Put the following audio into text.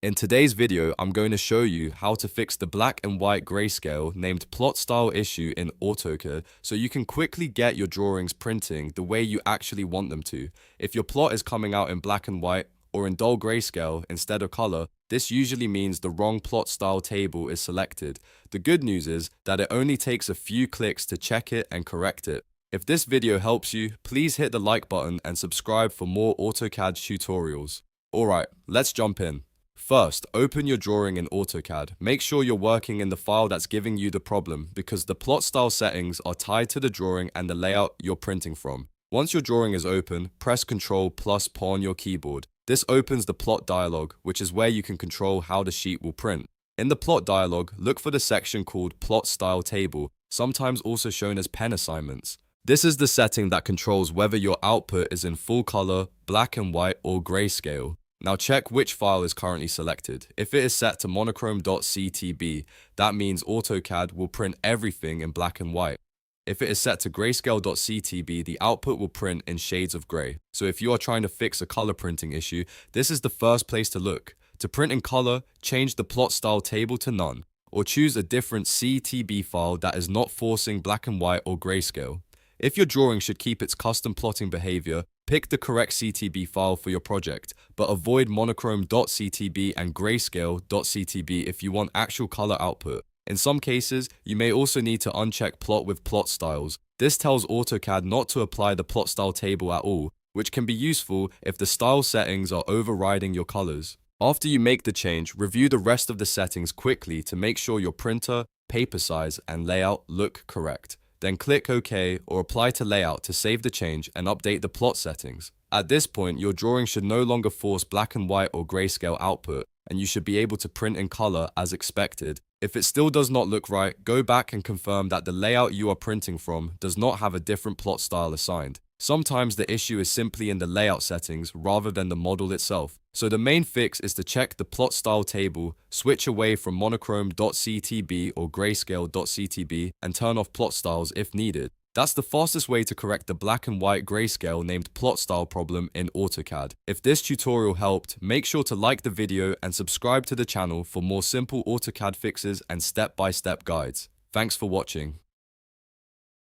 In today's video, I'm going to show you how to fix the black and white grayscale named plot style issue in AutoCAD so you can quickly get your drawings printing the way you actually want them to. If your plot is coming out in black and white or in dull grayscale instead of color, this usually means the wrong plot style table is selected. The good news is that it only takes a few clicks to check it and correct it. If this video helps you, please hit the like button and subscribe for more AutoCAD tutorials. Alright, let's jump in. First, open your drawing in AutoCAD. Make sure you're working in the file that's giving you the problem because the plot style settings are tied to the drawing and the layout you're printing from. Once your drawing is open, press Ctrl+P on your keyboard. This opens the plot dialog, which is where you can control how the sheet will print. In the plot dialog, look for the section called Plot Style Table, sometimes also shown as pen assignments. This is the setting that controls whether your output is in full color, black and white, or grayscale. Now check which file is currently selected. If it is set to monochrome.ctb, that means AutoCAD will print everything in black and white. If it is set to grayscale.ctb, the output will print in shades of gray. So if you are trying to fix a color printing issue, this is the first place to look. To print in color, change the plot style table to none, or choose a different CTB file that is not forcing black and white or grayscale. If your drawing should keep its custom plotting behavior, pick the correct CTB file for your project, but avoid monochrome.ctb and grayscale.ctb if you want actual color output. In some cases, you may also need to uncheck plot with plot styles. This tells AutoCAD not to apply the plot style table at all, which can be useful if the style settings are overriding your colors. After you make the change, review the rest of the settings quickly to make sure your printer, paper size, and layout look correct. Then click OK or Apply to Layout to save the change and update the plot settings. At this point, your drawing should no longer force black and white or grayscale output, and you should be able to print in color as expected. If it still does not look right, go back and confirm that the layout you are printing from does not have a different plot style assigned. Sometimes the issue is simply in the layout settings rather than the model itself. So the main fix is to check the plot style table, switch away from monochrome.ctb or grayscale.ctb, and turn off plot styles if needed. That's the fastest way to correct the black and white grayscale named plot style problem in AutoCAD. If this tutorial helped, make sure to like the video and subscribe to the channel for more simple AutoCAD fixes and step-by-step guides. Thanks for watching.